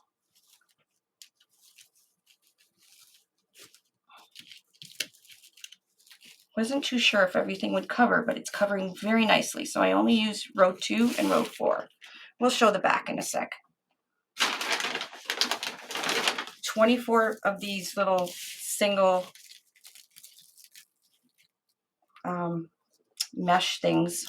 Wasn't too sure if everything would cover, but it's covering very nicely. So I only used row 2 and row 4. We'll show the back in a sec. 24 of these little single mesh things.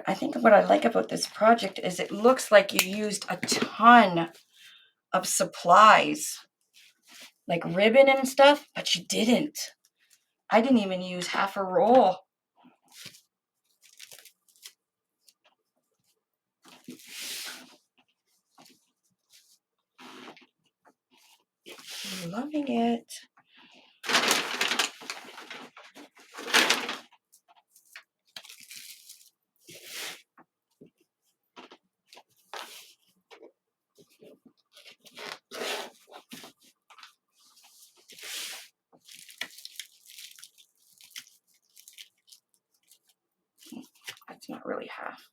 I think what I like about this project is it looks like you used a ton of supplies, like ribbon and stuff, but you didn't. I didn't even use half a roll. I'm loving it. That's not really half.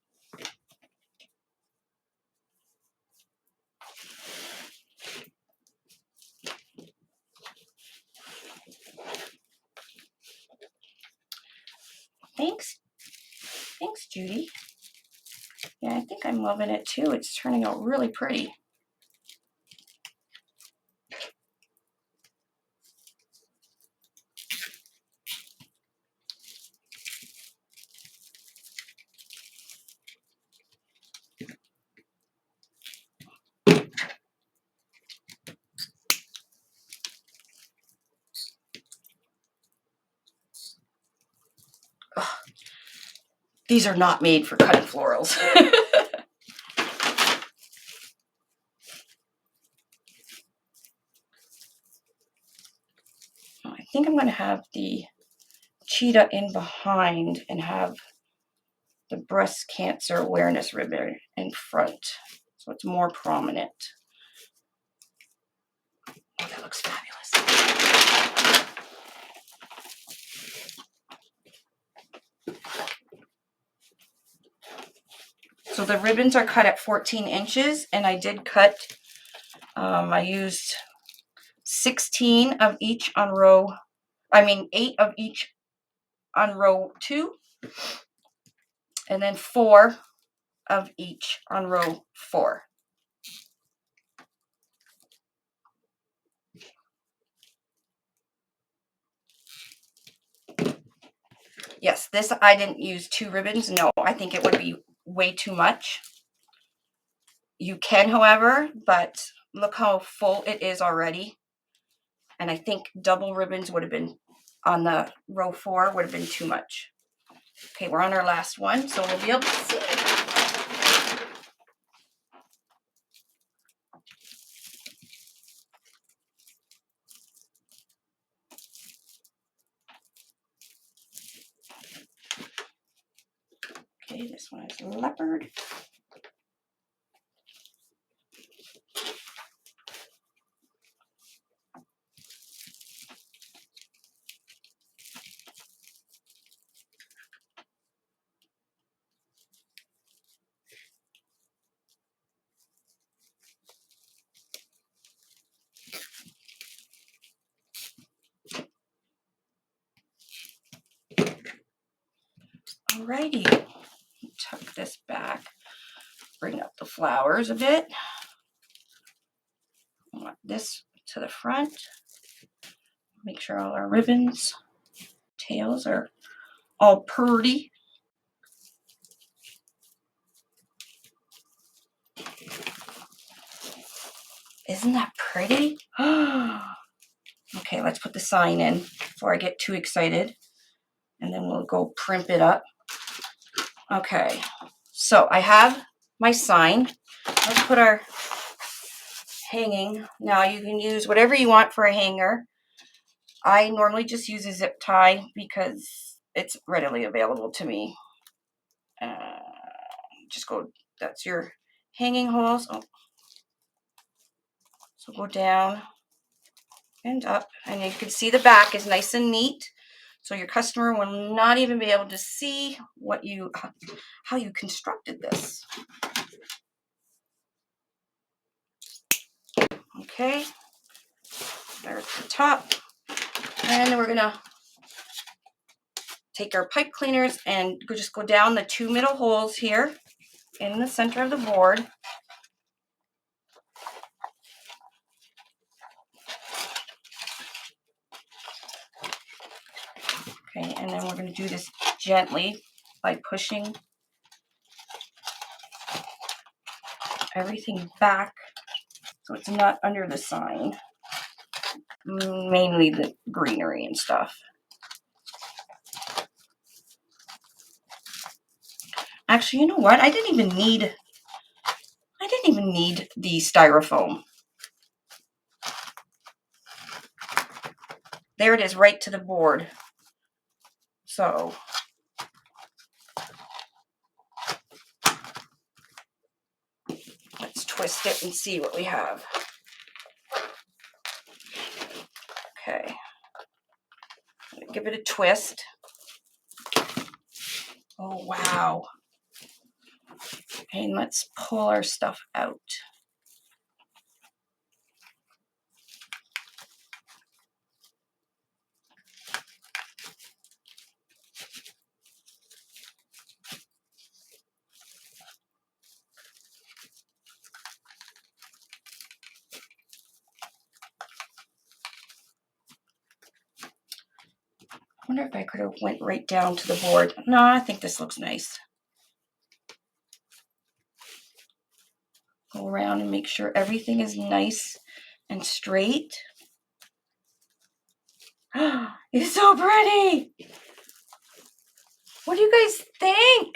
Thanks. Thanks, Judy. Yeah, I think I'm loving it too. It's turning out really pretty. These are not made for cutting florals. I think I'm going to have the cheetah in behind and have the breast cancer awareness ribbon in front, so it's more prominent. Oh, that looks fabulous. So the ribbons are cut at 14 inches, and I did cut, I used 16 of each on row, 8 of each on row 2, and then 4 of each on row 4. Yes, this I didn't use 2 ribbons. No, I think it would be way too much. You can, however, but look how full it is already. And I think double ribbons would have been, on the row 4, would have been too much. Okay, we're on our last one, so we'll be able to see. Okay, this one is leopard. Alrighty, tuck this back, bring up the flowers a bit. I want this to the front. Make sure all our ribbons, tails are all pretty. Isn't that pretty? Okay, let's put the sign in before I get too excited, and then we'll go primp it up. Okay, so I have my sign. Let's put our hanging. Now you can use whatever you want for a hanger. I normally just use a zip tie because it's readily available to me. Just go, that's your hanging holes. Oh. So go down and up, and you can see the back is nice and neat. So your customer will not even be able to see what you, how you constructed this. Okay, there's the top. And we're gonna take our pipe cleaners and just go down the 2 middle holes here in the center of the board. Okay, and then we're going to do this gently by pushing everything back so it's not under the sign, mainly the greenery and stuff. Actually, you know what? I didn't even need the styrofoam. There it is, right to the board. So let's twist it and see what we have. Okay, give it a twist. Oh, wow. And let's pull our stuff out. I wonder if I could have went right down to the board. No, I think this looks nice. Go around and make sure everything is nice and straight. It's so pretty. What do you guys think?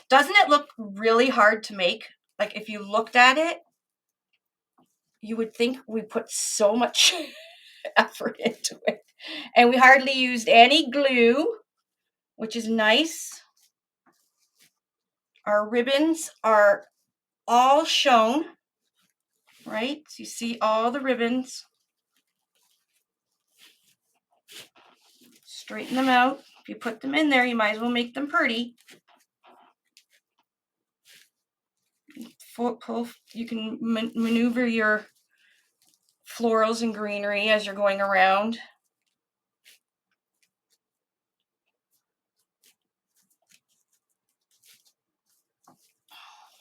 Doesn't it look really hard to make? Like if you looked at it, you would think we put so much effort into it. And we hardly used any glue, which is nice. Our ribbons are all shown, right? So you see all the ribbons. Straighten them out. If you put them in there, you might as well make them pretty. You can maneuver your florals and greenery as you're going around.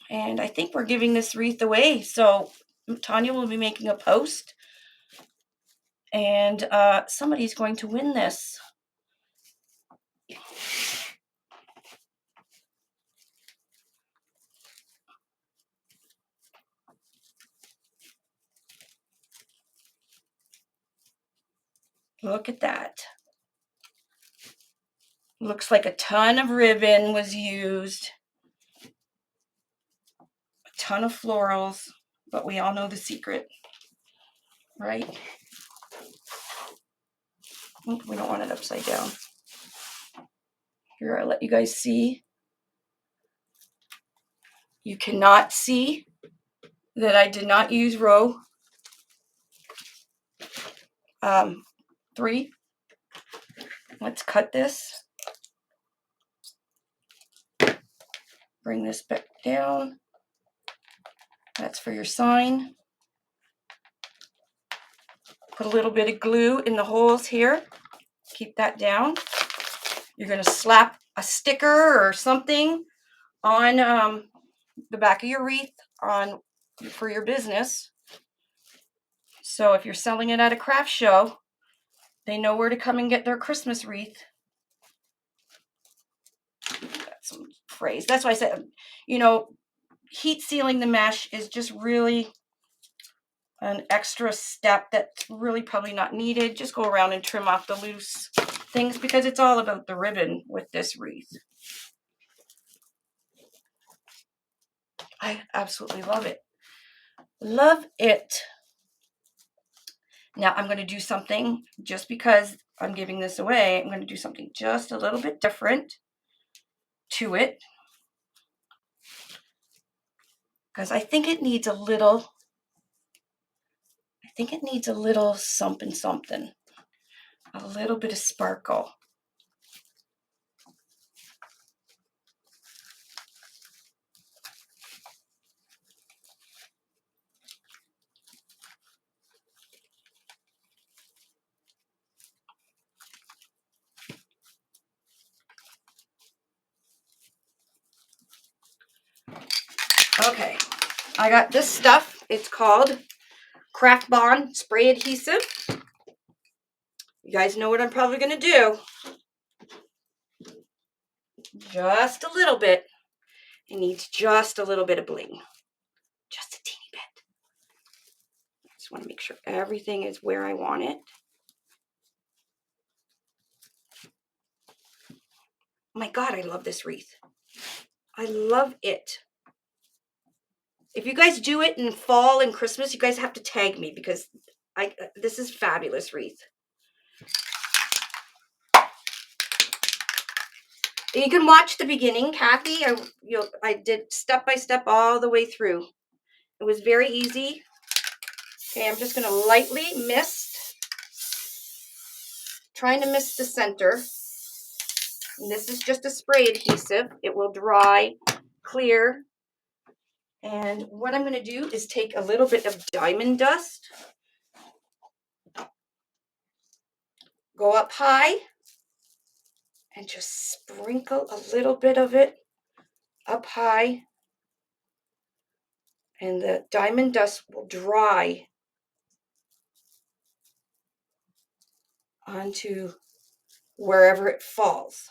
And I think we're giving this wreath away. So Tanya will be making a post. And somebody's going to win this. Look at that. Looks like a ton of ribbon was used. A ton of florals. But we all know the secret, right? Oh, we don't want it upside down. Here, I'll let you guys see. You cannot see that I did not use row 3. Let's cut this. Bring this back down. That's for your sign. Put a little bit of glue in the holes here. Keep that down. You're going to slap a sticker or something on the back of your wreath for your business. So if you're selling it at a craft show, they know where to come and get their Christmas wreath. That's some phrase. That's why I said, heat sealing the mesh is just really an extra step that's really probably not needed. Just go around and trim off the loose things because it's all about the ribbon with this wreath. I absolutely love it. Love it. Now I'm going to do something, just because I'm giving this away, I'm going to do something just a little bit different to it. Because I think it needs a little something, a little bit of sparkle. Okay, I got this stuff. It's called Craft Bond Spray Adhesive. You guys know what I'm probably going to do. Just a little bit. It needs just a little bit of bling. Just a teeny bit. I just want to make sure everything is where I want it. Oh my God, I love this wreath. I love it. If you guys do it in fall and Christmas, you guys have to tag me, because this is fabulous wreath. You can watch the beginning, Kathy. I did step by step all the way through. It was very easy. Okay, I'm just going to lightly mist. Trying to mist the center. And this is just a spray adhesive. It will dry clear. And what I'm going to do is take a little bit of diamond dust. Go up high. And just sprinkle a little bit of it up high. And the diamond dust will dry onto wherever it falls.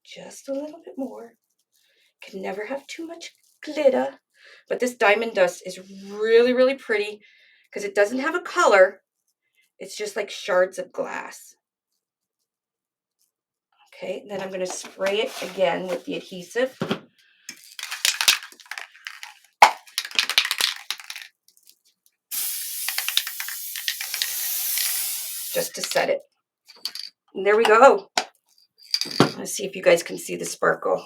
Just a little bit more. Can never have too much glitter. But this diamond dust is really, really pretty because it doesn't have a color. It's just like shards of glass. Okay, then I'm going to spray it again with the adhesive. Just to set it. And there we go. Let's see if you guys can see the sparkle.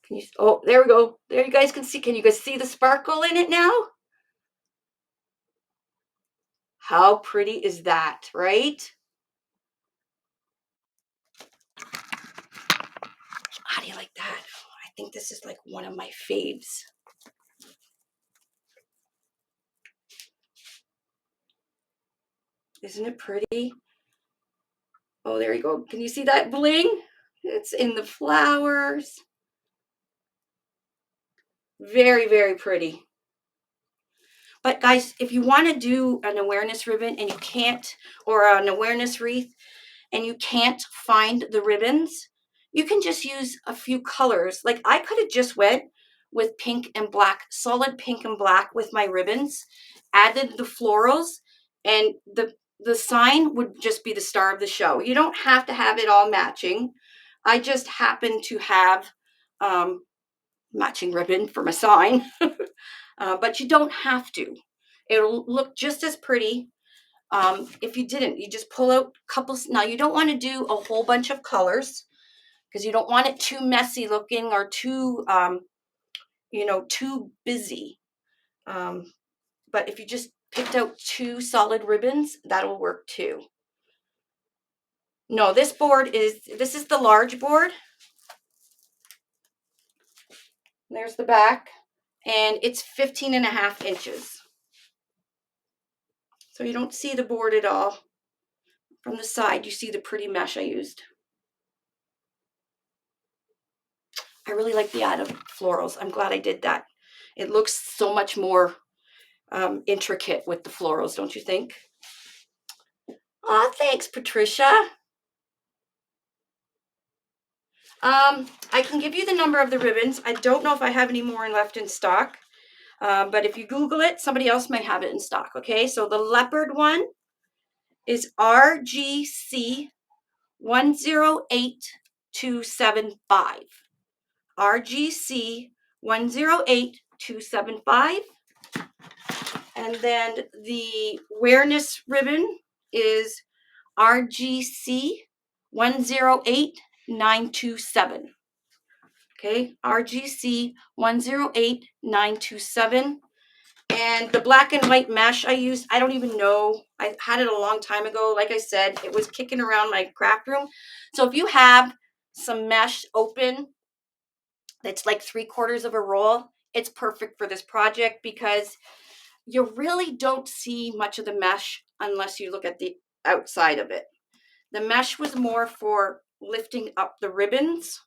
Can you? Oh, there we go. There you guys can see. Can you guys see the sparkle in it now? How pretty is that, right? How do you like that? I think this is like one of my faves. Isn't it pretty? Oh, there you go. Can you see that bling? It's in the flowers. Very, very pretty. But guys, if you want to do an awareness ribbon and you can't, or an awareness wreath, and you can't find the ribbons, you can just use a few colors. Like I could have just went with pink and black, solid pink and black with my ribbons, added the florals, and the sign would just be the star of the show. You don't have to have it all matching. I just happen to have matching ribbon for my sign, but you don't have to. It'll look just as pretty. If you didn't, you just pull out couples. Now you don't want to do a whole bunch of colors because you don't want it too messy looking or too, too busy. But if you just picked out 2 solid ribbons, that'll work too. No, this is the large board. There's the back, and it's 15.5 inches. So you don't see the board at all. From the side, you see the pretty mesh I used. I really like the added florals. I'm glad I did that. It looks so much more intricate with the florals, don't you think? Aw, thanks, Patricia. I can give you the number of the ribbons. I don't know if I have any more left in stock, but if you Google it, somebody else might have it in stock, okay? So the leopard one is RGC 108275. RGC 108275. And then the awareness ribbon is RGC 108927. Okay, RGC 108927. And the black and white mesh I used, I don't even know. I had it a long time ago. Like I said, it was kicking around my craft room. So if you have some mesh open that's like 3/4 of a roll, it's perfect for this project because you really don't see much of the mesh unless you look at the outside of it. The mesh was more for lifting up the ribbons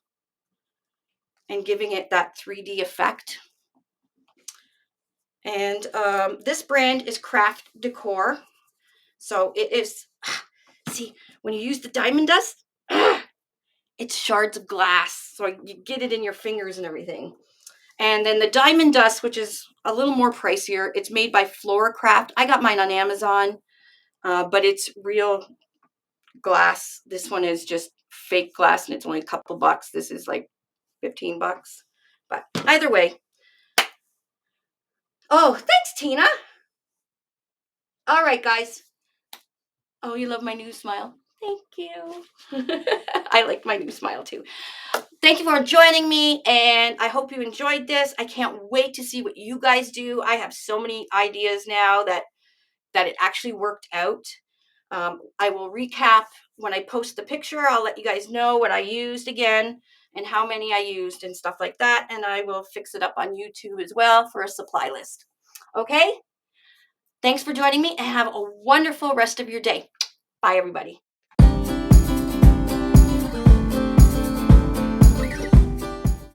and giving it that 3D effect. And this brand is Craft Decor. So it is, see, when you use the diamond dust, it's shards of glass. So you get it in your fingers and everything. And then the diamond dust, which is a little more pricier, it's made by Floracraft. I got mine on Amazon, but it's real glass. This one is just fake glass and it's only a couple bucks. This is like 15 bucks. But either way. Oh, thanks, Tina. All right, guys. Oh, you love my new smile. Thank you. I like my new smile too. Thank you for joining me, and I hope you enjoyed this. I can't wait to see what you guys do. I have so many ideas now that it actually worked out. I will recap when I post the picture. I'll let you guys know what I used again and how many I used and stuff like that. And I will fix it up on YouTube as well for a supply list. Okay? Thanks for joining me and have a wonderful rest of your day. Bye, everybody.